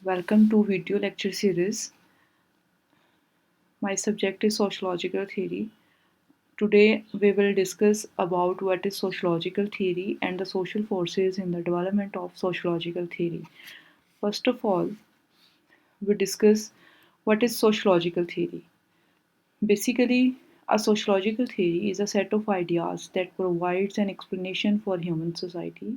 Welcome to video lecture series. My subject is sociological theory. Today we will discuss about what is sociological theory and the social forces in the development of sociological theory. First of all, we discuss what is sociological theory. Basically, a sociological theory is a set of ideas that provides an explanation for human society.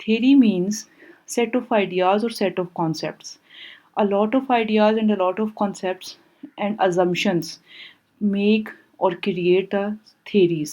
Theory means set of ideas or set of concepts. A lot of ideas and a lot of concepts and assumptions make or create the theories.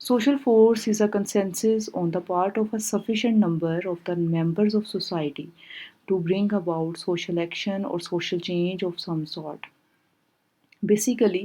Social force is a consensus on the part of a sufficient number of the members of society to bring about social action or social change of some sort. Basically,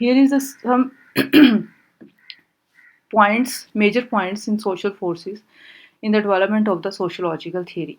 Here is some points, major points in social forces in the development of the sociological theory.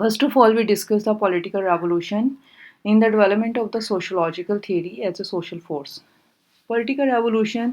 First of all, we discuss the political revolution in the development of the sociological theory as a social force. Political revolution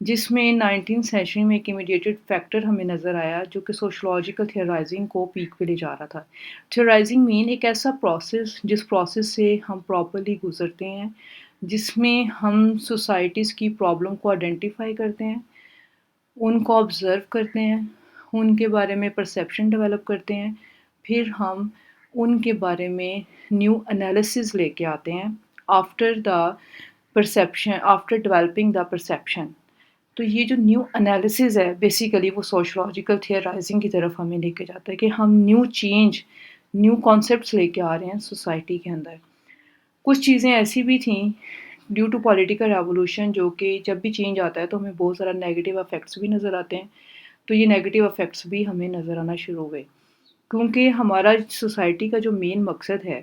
جس میں 19 century میں ایک امیڈیٹڈ factor ہمیں نظر آیا جو کہ sociological تھیورائزنگ کو پیک پہ لے جا رہا تھا. تھیورائزنگ مین ایک ایسا پروسیس جس پروسیس سے ہم پراپرلی گزرتے ہیں، جس میں ہم سوسائٹیز کی پرابلم کو آئیڈینٹیفائی کرتے ہیں، ان کو آبزرو کرتے ہیں، ان کے بارے میں پرسیپشن ڈیولپ کرتے ہیں، پھر ہم ان کے بارے میں نیو انالیسز لے کے آتے ہیں after the perception, after developing the perception. تو یہ جو نیو انالیسز ہے بیسیکلی وہ سوشولوجیکل تھیورائزنگ کی طرف ہمیں لے کے جاتا ہے کہ ہم نیو چینج، نیو کانسیپٹس لے کے آ رہے ہیں سوسائٹی کے اندر. کچھ چیزیں ایسی بھی تھیں ڈیو ٹو پولیٹیکل ریولوشن جو کہ جب بھی چینج آتا ہے تو ہمیں بہت سارا نیگیٹو افیکٹس بھی نظر آتے ہیں. تو یہ نیگیٹو افیکٹس بھی ہمیں نظر آنا شروع ہو گئے کیونکہ ہمارا سوسائٹی کا جو مین مقصد ہے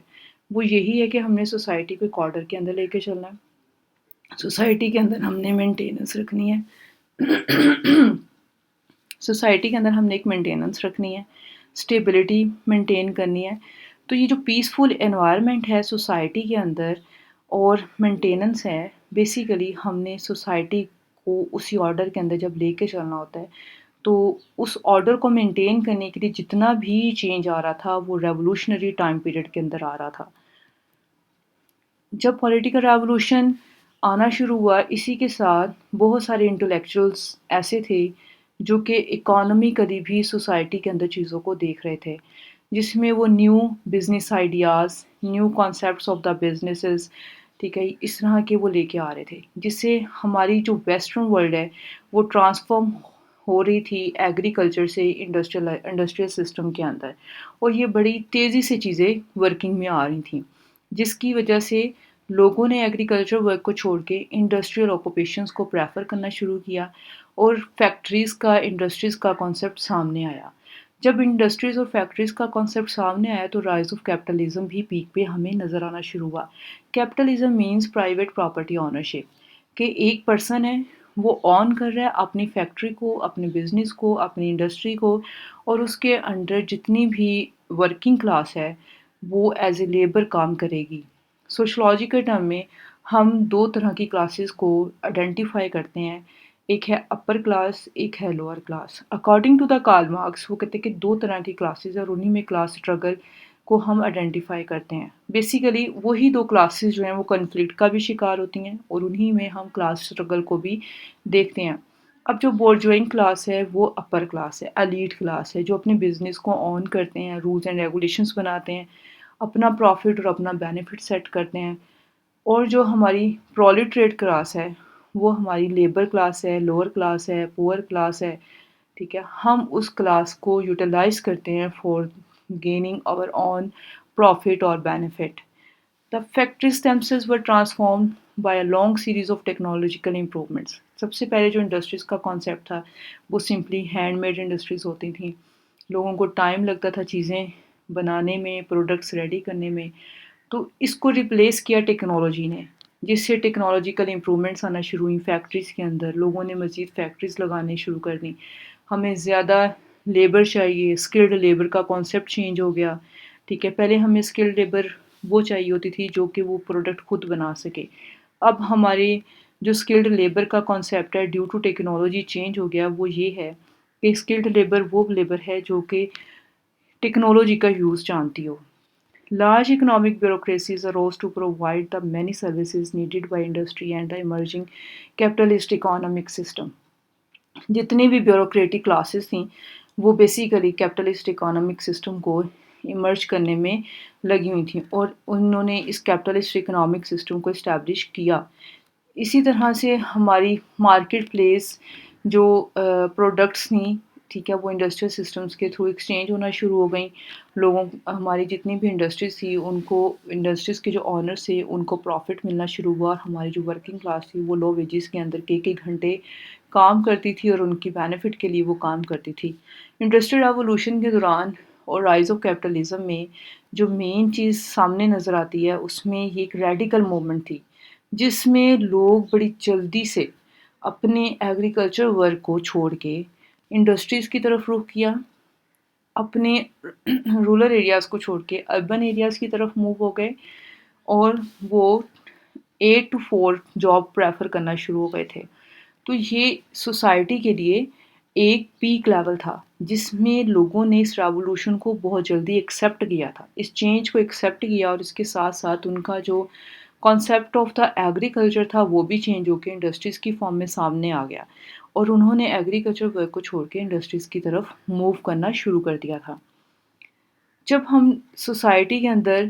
وہ یہی ہے کہ ہم نے سوسائٹی کو ایک آرڈر کے اندر لے کے چلنا ہے. سوسائٹی کے اندر ہم نے مینٹیننس رکھنی ہے، سوسائٹی کے اندر ہم نے ایک مینٹیننس رکھنی ہے، اسٹیبلٹی مینٹین کرنی ہے. تو یہ جو پیسفل انوائرمنٹ ہے سوسائٹی کے اندر اور مینٹیننس ہے، بیسیکلی ہم نے سوسائٹی کو اسی آرڈر کے اندر جب لے کے چلنا ہوتا ہے تو اس آرڈر کو مینٹین کرنے کے لیے جتنا بھی چینج آ رہا تھا وہ ریولوشنری ٹائم پیریڈ کے اندر آ رہا تھا. جب پولیٹیکل ریولوشن آنا شروع ہوا اسی کے ساتھ بہت سارے انٹلیکچوئلس ایسے تھے جو کہ اکانومیکلی بھی سوسائٹی کے اندر چیزوں کو دیکھ رہے تھے، جس میں وہ new business ideas, new concepts of the businesses, ٹھیک ہے، اس طرح کے وہ لے کے آ رہے تھے جس سے ہماری جو ویسٹرن ورلڈ ہے وہ ٹرانسفارم ہو رہی تھی ایگریکلچر سے انڈسٹریل سسٹم کے اندر، اور یہ بڑی تیزی سے چیزیں ورکنگ میں آ رہی تھیں جس کی وجہ سے لوگوں نے ایگریکلچر ورک کو چھوڑ کے انڈسٹریل آکوپیشنز کو پریفر کرنا شروع کیا اور انڈسٹریز کا کانسیپٹ سامنے آیا. جب انڈسٹریز اور فیکٹریز کا کانسیپٹ سامنے آیا تو رائز آف کیپٹلزم بھی پیک پہ ہمیں نظر آنا شروع ہوا. Capitalism means private property ownership, کہ ایک پرسن ہے وہ آن کر رہا ہے اپنی فیکٹری کو، اپنے بزنس کو، اپنی انڈسٹری کو، اور اس کے انڈر جتنی بھی ورکنگ کلاس ہے وہ ایز اے لیبر کام کرے گی. سوشولوجی کے ٹرم میں ہم دو طرح کی کلاسز کو آئیڈینٹیفائی کرتے ہیں، ایک ہے اپر کلاس، ایک ہے lower class. According to the Karl Marx وہ کہتے ہیں کہ دو طرح کی کلاسز اور انہی میں کلاس اسٹرگل کو ہم آئیڈینٹیفائی کرتے ہیں. بیسیکلی وہی دو کلاسز جو ہیں وہ کنفلکٹ کا بھی شکار ہوتی ہیں اور انہی میں ہم کلاس اسٹرگل کو بھی دیکھتے ہیں. اب جو بورجوئنگ کلاس ہے وہ اپر کلاس ہے، ایلیٹ کلاس ہے، جو اپنے بزنس کو آن کرتے ہیں، رولز اینڈ ریگولیشنز بناتے ہیں، اپنا پروفٹ اور اپنا بینیفٹ سیٹ کرتے ہیں. اور جو ہماری پرولٹریٹ کلاس ہے وہ ہماری لیبر کلاس ہے، لوور کلاس ہے، پور کلاس ہے، ٹھیک ہے. ہم اس کلاس کو یوٹیلائز کرتے ہیں for gaining our own profit اور benefit. The factories themselves were transformed by a long series of technological improvements. سب سے پہلے جو انڈسٹریز کا کانسیپٹ تھا وہ سمپلی ہینڈ میڈ انڈسٹریز ہوتی تھیں، لوگوں کو ٹائم لگتا تھا چیزیں بنانے میں، پروڈکٹس ریڈی کرنے میں. تو اس کو ریپلیس کیا ٹیکنالوجی نے، جس سے ٹیکنالوجیکل امپرومنٹس آنا شروع ہوئیں فیکٹریز کے اندر. لوگوں نے مزید فیکٹریز لگانے شروع کر دیں، ہمیں زیادہ لیبر چاہیے، اسکلڈ لیبر کا کانسیپٹ چینج ہو گیا. ٹھیک ہے، پہلے ہمیں اسکلڈ لیبر وہ چاہیے ہوتی تھی جو کہ وہ پروڈکٹ خود بنا سکے. اب ہمارے جو اسکلڈ لیبر کا کانسیپٹ ہے ڈیو ٹو ٹیکنالوجی چینج ہو گیا، وہ یہ ہے کہ اسکلڈ لیبر وہ لیبر ہے جو کہ ٹیکنالوجی کا یوز جانتی ہو. Large economic bureaucracies arose to provide the many services needed by industry and the emerging capitalist economic system. جتنی بھی بیوروکریٹک کلاسز تھیں وہ بیسیکلی کیپٹلسٹ اکانومک سسٹم کو ایمرج کرنے میں لگی ہوئی تھیں اور انہوں نے اس کیپٹلسٹ اکنامک سسٹم کو اسٹیبلش کیا. اسی طرح سے ہماری مارکیٹ پلیس جو پروڈکٹس تھیں، ٹھیک ہے، وہ انڈسٹریل سسٹمز کے تھرو ایکسچینج ہونا شروع ہو گئیں. لوگوں ہماری جتنی بھی انڈسٹریز تھی ان کو، انڈسٹریز کے جو آنرس تھے ان کو پروفٹ ملنا شروع ہوا، اور ہماری جو ورکنگ کلاس تھی وہ لو ویجز کے اندر ایک ایک گھنٹے کام کرتی تھی اور ان کی بینیفٹ کے لیے وہ کام کرتی تھی. انڈسٹریل ریولوشن کے دوران اور رائز آف کیپٹلزم میں جو مین چیز سامنے نظر آتی ہے اس میں یہ ایک ریڈیکل موومنٹ تھی جس میں لوگ بڑی جلدی سے اپنے ایگریکلچر ورک کو چھوڑ کے انڈسٹریز کی طرف رخ کیا، اپنے رورل ایریاز کو چھوڑ کے اربن ایریاز کی طرف موو ہو گئے، اور وہ 8 to 4 جاب پریفر کرنا شروع ہو گئے تھے. تو یہ سوسائٹی کے لیے ایک پیک لیول تھا جس میں لوگوں نے اس ریولوشن کو بہت جلدی ایکسیپٹ کیا تھا، اس چینج کو ایکسیپٹ کیا، اور اس کے ساتھ ساتھ ان کا جو کانسیپٹ آف دا ایگریکلچر تھا وہ بھی چینج ہو کے انڈسٹریز کی فارم میں سامنے آ گیا، اور انہوں نے ایگریکلچر ورک کو چھوڑ کے انڈسٹریز کی طرف موو کرنا شروع کر دیا تھا۔ جب ہم سوسائٹی کے اندر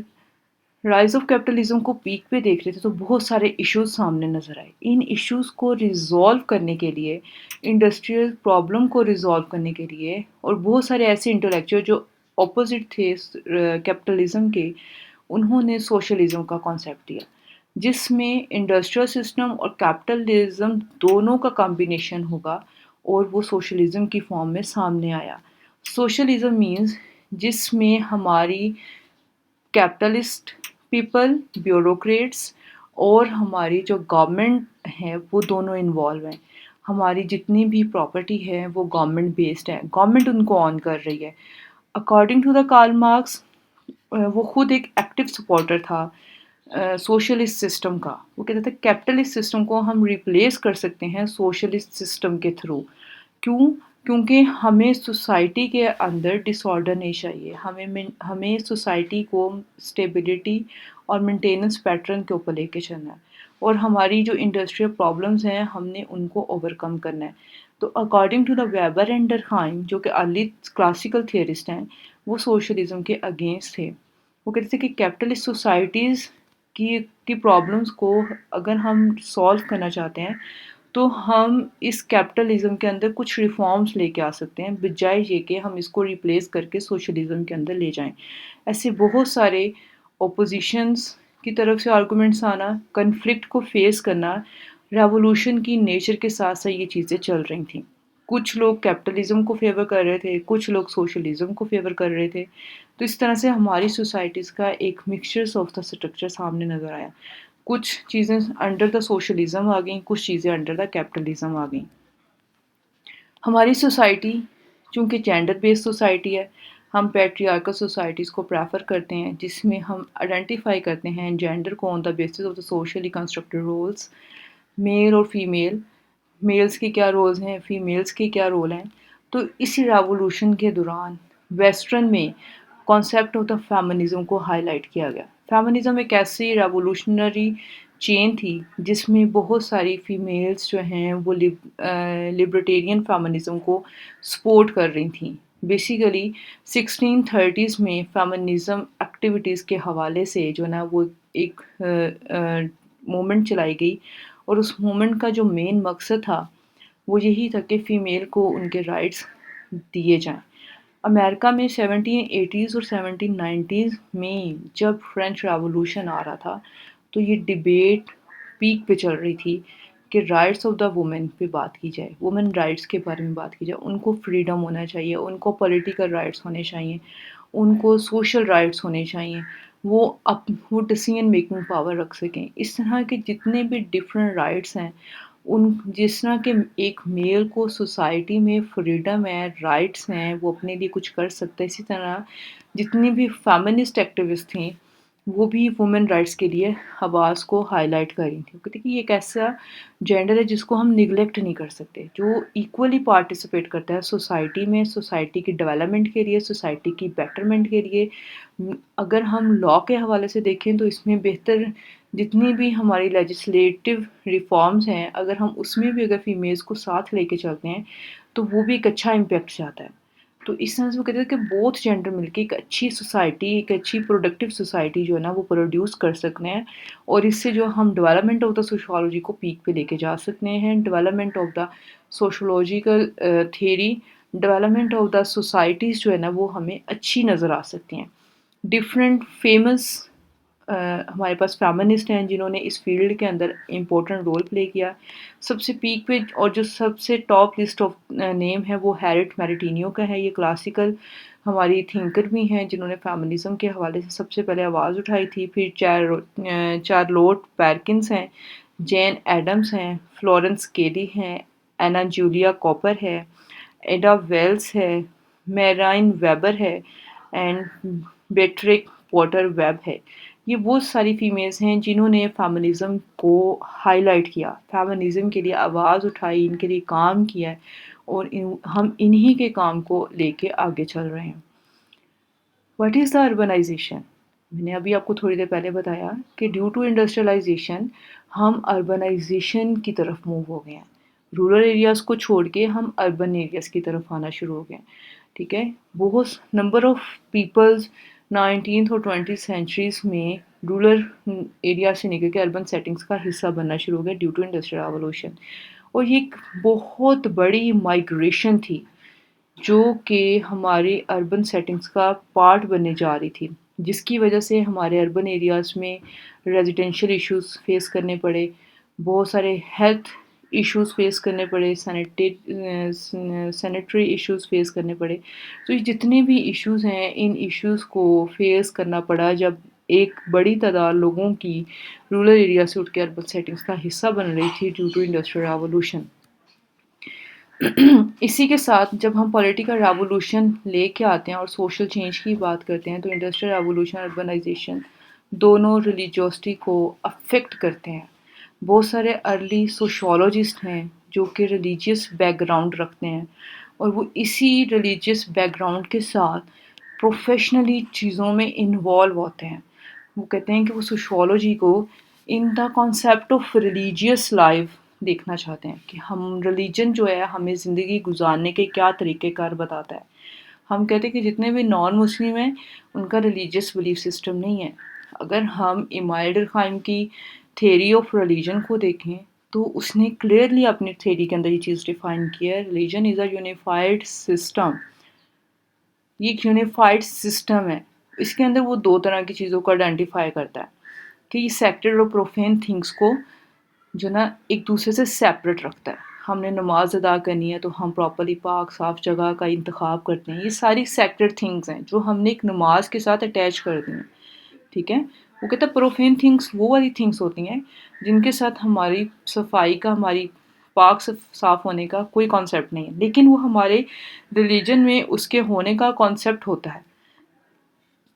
رائز آف کیپٹلزم کو پیک پہ دیکھ رہے تھے تو بہت سارے ایشوز سامنے نظر آئے۔ ان ایشوز کو ریزالو کرنے کے لیے، انڈسٹریل پرابلم کو ریزالو کرنے کے لیے، اور بہت سارے ایسے انٹلیکچوئل جو اپوزٹ تھے کیپٹلزم کے، انہوں نے سوشلزم کا کانسیپٹ دیا، جس میں انڈسٹریل سسٹم اور کیپٹلزم دونوں کا کمبینیشن ہوگا، اور وہ سوشلزم کی فارم میں سامنے آیا۔ سوشلزم مینز جس میں ہماری کیپٹلسٹ پیپل، بیوروکریٹس اور ہماری جو گورنمنٹ ہے وہ دونوں انوالو ہیں۔ ہماری جتنی بھی پراپرٹی ہے وہ گورنمنٹ بیسڈ ہے، گورنمنٹ ان کو آن کر رہی ہے۔ According to the Karl Marx, وہ خود ایک ایکٹیو سپورٹر تھا سوشلسٹ سسٹم کا۔ وہ کہتے تھے کیپٹلسٹ سسٹم کو ہم ریپلیس کر سکتے ہیں سوشلسٹ سسٹم کے تھرو۔ کیوں؟ کیونکہ ہمیں سوسائٹی کے اندر ڈس آرڈر نہیں چاہیے، ہمیں سوسائٹی کو اسٹیبلٹی اور مینٹیننس پیٹرن کے اوپر لے کے چلنا ہے، اور ہماری جو انڈسٹریل پرابلمس ہیں ہم نے ان کو اوور کم کرنا ہے۔ تو according to the Weber and Durkheim, جو کہ ارلی کلاسیکل تھیورسٹ ہیں، وہ سوشلزم کے اگینسٹ تھے۔ وہ کہتے تھے کہ کیپٹلسٹ سوسائٹیز کی پرابلمس کو اگر ہم سالو کرنا چاہتے ہیں تو ہم اس کیپٹلزم کے اندر کچھ ریفارمز لے کے آ سکتے ہیں، بجائے یہ کہ ہم اس کو ریپلیس کر کے سوشلزم کے اندر لے جائیں۔ ایسے بہت سارے اپوزیشنز کی طرف سے آرگومنٹس آنا، کنفلکٹ کو فیس کرنا، ریولوشن کی نیچر کے ساتھ ساتھ یہ چیزیں چل رہی تھیں۔ کچھ لوگ کیپٹلزم کو فیور کر رہے تھے، کچھ لوگ سوشلزم کو فیور کر رہے تھے۔ تو اس طرح سے ہماری سوسائٹیز کا ایک مکسچرز آف دا اسٹرکچر سامنے نظر آیا۔ کچھ چیزیں انڈر دا سوشلزم آ گئیں، کچھ چیزیں انڈر دا کیپٹلزم آ گئیں۔ ہماری سوسائٹی چونکہ جینڈر بیس سوسائٹی ہے، ہم پیٹریارکل سوسائٹیز کو پریفر کرتے ہیں، جس میں ہم آئیڈینٹیفائی کرتے ہیں جینڈر کو on the basis of the socially constructed roles, male اور فیمیل، میلز کے کیا رولز ہیں، فیمیلز کے کیا رول ہیں۔ تو اسی ریولوشن کے دوران ویسٹرن میں کانسیپٹ آف دا فیمنزم کو ہائی لائٹ کیا گیا۔ فیمنزم ایک ایسی ریولوشنری چین تھی جس میں بہت ساری فیمیلز جو ہیں وہ لبرٹیرین فیمنزم کو سپورٹ کر رہی تھیں۔ بیسیکلی 1630s میں فیمنزم ایکٹیویٹیز کے حوالے سے جو نا وہ ایک مومنٹ چلائی گئی، اور اس مومنٹ کا جو مین مقصد تھا وہ یہی تھا کہ فیمیل کو ان کے رائٹس دیے جائیں۔ امریکہ میں 1780s اور 1790s میں جب فرینچ ریولوشن آ رہا تھا تو یہ ڈیبیٹ پیک پہ چل رہی تھی کہ رائٹس آف دا وومن پہ بات کی جائے، وومن رائٹس کے بارے میں بات کی جائے، ان کو فریڈم ہونا چاہیے، ان کو پولیٹیکل رائٹس ہونے چاہیے، ان کو سوشل رائٹس ہونے چاہیے، وہ ڈیسیژن میکنگ پاور رکھ سکیں۔ اس طرح کے جتنے بھی ڈفرینٹ رائٹس ہیں، جس طرح کہ ایک میل کو سوسائٹی میں فریڈم ہے، رائٹس ہیں، وہ اپنے لیے کچھ کر سکتا ہے، اسی طرح جتنی بھی فیمنسٹ ایکٹیوسٹ تھیں وہ بھی وومن رائٹس کے لیے آواز کو ہائی لائٹ کر رہی تھیں۔ کہتے کہ یہ ایک ایسا جینڈر ہے جس کو ہم نگلیکٹ نہیں کر سکتے، جو ایکولی پارٹیسپیٹ کرتا ہے سوسائٹی میں، سوسائٹی کی ڈیولپمنٹ کے لیے، سوسائٹی کی بیٹرمنٹ کے لیے۔ اگر ہم لاء کے حوالے سے دیکھیں تو اس میں بہتر جتنی بھی ہماری لیجسلیٹو ریفارمز ہیں، اگر ہم اس میں بھی اگر فیمیلز کو ساتھ لے کے چلتے ہیں تو وہ بھی ایک اچھا امپیکٹ جاتا ہے۔ تو اس طرح سے وہ کہتے ہیں کہ بوتھ جینڈر مل کے ایک اچھی سوسائٹی، ایک اچھی پروڈکٹیو سوسائٹی جو ہے نا وہ پروڈیوس کر سکتے ہیں، اور اس سے جو ہم ڈیولپمنٹ آف دا سوشولوجی کو پیک پہ لے کے جا سکتے ہیں، development of the sociological theory, development of the societies جو ہے نا وہ ہمیں اچھی نظر آ سکتی ہیں۔ ڈفرینٹ فیمس ہمارے پاس فیمنسٹ ہیں جنہوں نے اس فیلڈ کے اندر امپورٹنٹ رول پلے کیا۔ سب سے پیک پہ اور جو سب سے ٹاپ لسٹ آف نیم ہے وہ ہیریٹ میریٹینیو کا ہے۔ یہ کلاسیکل ہماری تھنکر بھی ہیں جنہوں نے فیمنزم کے حوالے سے سب سے پہلے آواز اٹھائی تھی۔ پھر چارلوٹ پیرکنس ہیں، جین ایڈمز ہیں، فلورنس کیلی ہیں، اینا جولیا کوپر ہے، ایڈا ویلز ہے، میرائن ویبر ہے، اینڈ بیٹرک پورٹر ویب ہے۔ یہ وہ ساری فیمیلز ہیں جنہوں نے فیمنزم کو ہائی لائٹ کیا، فیمنزم کے لیے آواز اٹھائی، ان کے لیے کام کیا ہے، اور ہم انہی کے کام کو لے کے آگے چل رہے ہیں۔ What is the urbanization? میں نے ابھی آپ کو تھوڑی دیر پہلے بتایا کہ ڈیو ٹو انڈسٹریلائزیشن ہم اربنائزیشن کی طرف موو ہو گئے ہیں، رورل ایریاز کو چھوڑ کے ہم اربن ایریاز کی طرف آنا شروع ہو گئے ہیں، ٹھیک ہے۔ بہت نمبر آف پیپلز 19th اور 20th سینچریز میں رورل ایریا سے نکل کے اربن سیٹنگز کا حصہ بننا شروع ہو گیا ڈیو ٹو انڈسٹریل ریولوشن، اور یہ ایک بہت بڑی مائگریشن تھی جو کہ ہمارے اربن سیٹنگز کا پارٹ بننے جا رہی تھی، جس کی وجہ سے ہمارے اربن ایریاز میں ریزیڈینشیل ایشوز فیس کرنے پڑے، بہت سارے ہیلتھ ایشوز فیس کرنے پڑے، سینیٹری ایشوز فیس کرنے پڑے۔ تو یہ جتنے بھی ایشوز ہیں، ان ایشوز کو فیس کرنا پڑا جب ایک بڑی تعداد لوگوں کی رورل ایریا سے اٹھ کے اربن سیٹنگز کا حصہ بن رہی تھی ڈیو ٹو انڈسٹریل ریولوشن۔ اسی کے ساتھ جب ہم پولیٹیکل ریولوشن لے کے آتے ہیں اور سوشل چینج کی بات کرتے ہیں تو انڈسٹریل ریولوشن، اربنائزیشن دونوں ریلیجوسٹی کو افیکٹ کرتے ہیں۔ بہت سارے ارلی سوشولوجسٹ ہیں جو کہ ریلیجیس بیک گراؤنڈ رکھتے ہیں، اور وہ اسی ریلیجیس بیک گراؤنڈ کے ساتھ پروفیشنلی چیزوں میں انوالو ہوتے ہیں۔ وہ کہتے ہیں کہ وہ سوشولوجی کو in the concept of religious life دیکھنا چاہتے ہیں کہ ہم ریلیجن جو ہے ہمیں زندگی گزارنے کے کیا طریقہ کار بتاتا ہے۔ ہم کہتے ہیں کہ جتنے بھی نان مسلم ہیں ان کا ریلیجیس بلیف سسٹم نہیں ہے۔ اگر ہم امام خائم کی تھیوری آف ریلیجن کو دیکھیں تو اس نے کلیئرلی اپنی تھیوری کے اندر یہ چیز ڈیفائن کی ہے، religion is a unified system. یہ ایک یونیفائڈ سسٹم ہے، اس کے اندر وہ دو طرح کی چیزوں کو آئیڈینٹیفائی کرتا ہے کہ یہ سیکرڈ اور پروفین تھنگس کو جو نا ایک دوسرے سے سیپریٹ رکھتا ہے۔ ہم نے نماز ادا کرنی ہے تو ہم پراپرلی پاک صاف جگہ کا انتخاب کرتے ہیں، یہ ساری سیکرڈ تھنگس ہیں جو ہم نے ایک نماز کے ساتھ اٹیچ کر دی ہیں، ٹھیک ہے۔ وہ کہتا ہے پروفین تھنگس وہ والی تھنگس ہوتی ہیں جن کے ساتھ ہماری صفائی کا، ہماری پاک صاف ہونے کا کوئی کانسیپٹ نہیں ہے، لیکن وہ ہمارے ریلیجن میں اس کے ہونے کا کانسیپٹ ہوتا ہے۔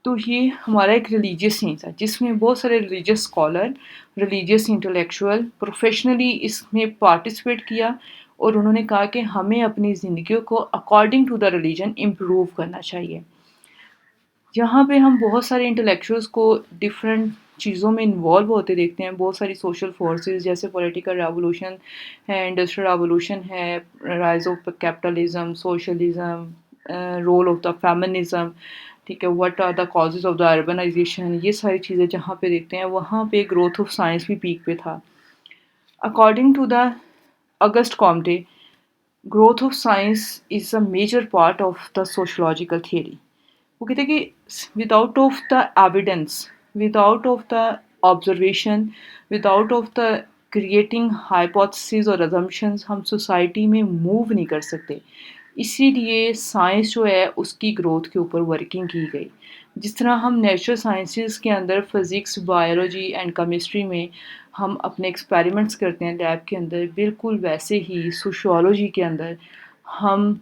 تو یہ ہمارا ایک ریلیجیس سینس ہے جس میں بہت سارے religious scholar, religious intellectual professionally اس میں پارٹیسپیٹ کیا، اور انہوں نے کہا کہ ہمیں اپنی زندگیوں کو according to the religion improve کرنا چاہیے۔ یہاں پہ ہم بہت سارے انٹلیکچوئلس کو ڈفرینٹ چیزوں میں انوالو ہوتے دیکھتے ہیں، بہت ساری سوشل فورسز جیسے پولیٹیکل ریولوشن ہے، انڈسٹریل ریولوشن ہے، rise of capitalism, socialism, role of the feminism, ٹھیک ہے، what are the causes of the urbanization, یہ ساری چیزیں جہاں پہ دیکھتے ہیں وہاں پہ گروتھ آف سائنس بھی پیک پہ تھا۔ According to the Auguste Comte, growth of science is a major part of the sociological theory۔ وہ کہتے ہیں کہ without of the evidence, without of the observation, without of the creating hypotheses اور assumptions ہم society میں move نہیں کر سکتے۔ اسی لیے سائنس جو ہے اس کی گروتھ کے اوپر ورکنگ کی گئی۔ جس طرح ہم نیچرل سائنسز کے اندر فزکس، بایولوجی اینڈ کیمسٹری میں ہم اپنے ایکسپیریمنٹس کرتے ہیں لیب کے اندر، بالکل ویسے ہی سوشیولوجی کے اندر ہم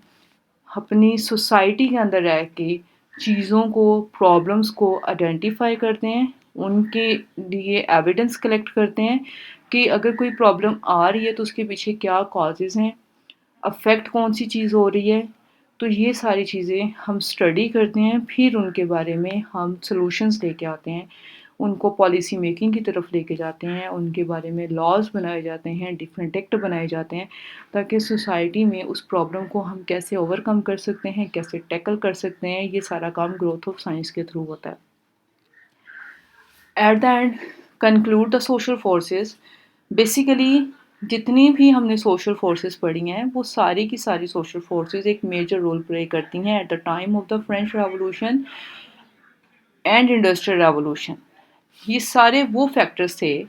اپنی سوسائٹی کے اندر رہ کے چیزوں کو، پرابلمس کو آئیڈینٹیفائی کرتے ہیں، ان کے لیے ایویڈنس کلیکٹ کرتے ہیں کہ اگر کوئی پرابلم آ رہی ہے تو اس کے پیچھے کیا کازز ہیں، افیکٹ کون سی چیز ہو رہی ہے۔ تو یہ ساری چیزیں ہم اسٹڈی کرتے ہیں، پھر ان کے بارے میں ہم سلوشنز لے کے آتے ہیں، ان کو پالیسی میکنگ کی طرف لے کے جاتے ہیں، ان کے بارے میں لاز بنائے جاتے ہیں، ڈفرینٹ ایکٹ بنائے جاتے ہیں تاکہ سوسائٹی میں اس پرابلم کو ہم کیسے اوور کم کر سکتے ہیں، کیسے ٹیکل کر سکتے ہیں۔ یہ سارا کام گروتھ آف سائنس کے تھرو ہوتا ہے۔ At the end conclude the social forces, basically جتنی بھی ہم نے سوشل فورسز پڑھی ہیں وہ ساری کی ساری سوشل فورسز ایک میجر رول پلے کرتی ہیں at the time of the French revolution and industrial revolution. یہ سارے وہ فیکٹرز تھے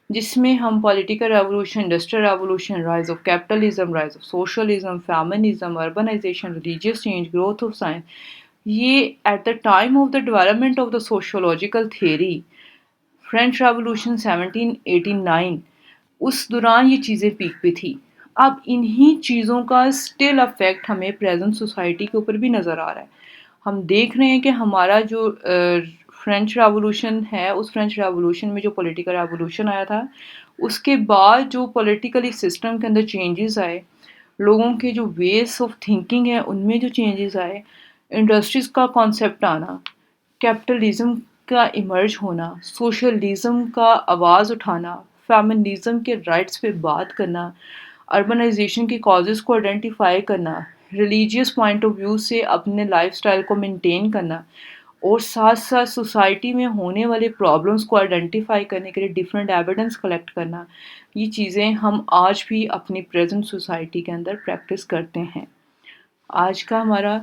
جس میں ہم political revolution, industrial revolution, rise of capitalism, rise of socialism, feminism, urbanization, religious change, growth of science, یہ at the time of the development of the sociological theory, French revolution 1789، اس دوران یہ چیزیں پیک پہ تھی۔ اب انہی چیزوں کا اسٹل افیکٹ ہمیں پریزنٹ سوسائٹی کے اوپر بھی نظر آ رہا ہے۔ ہم دیکھ رہے ہیں کہ ہمارا جو فرینچ ریولوشن ہے، اس فرینچ ریولوشن میں جو پولیٹیکل ریولوشن آیا تھا، اس کے بعد جو پولیٹیکلی سسٹم کے اندر چینجز آئے، لوگوں کے جو ویز آف تھنکنگ ہے ان میں جو چینجز آئے، انڈسٹریز کا کانسیپٹ آنا، کیپٹلزم کا ایمرج ہونا، سوشلزم کا آواز اٹھانا، فیمنزم کے رائٹس پہ بات کرنا، اربنائزیشن کی کازز کو آئیڈینٹیفائی کرنا، ریلیجیس پوائنٹ آف ویو سے اپنے لائف سٹائل کو مینٹین کرنا، اور ساتھ ساتھ سوسائٹی میں ہونے والے پرابلمس کو آئیڈینٹیفائی کرنے کے لیے ڈفرینٹ ایویڈنس کلیکٹ کرنا، یہ چیزیں ہم آج بھی اپنی پریزنٹ سوسائٹی کے اندر پریکٹس کرتے ہیں۔ آج کا ہمارا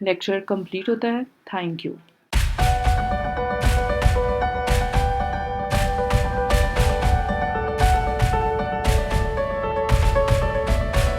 لیکچر کمپلیٹ ہوتا ہے۔ Thank you.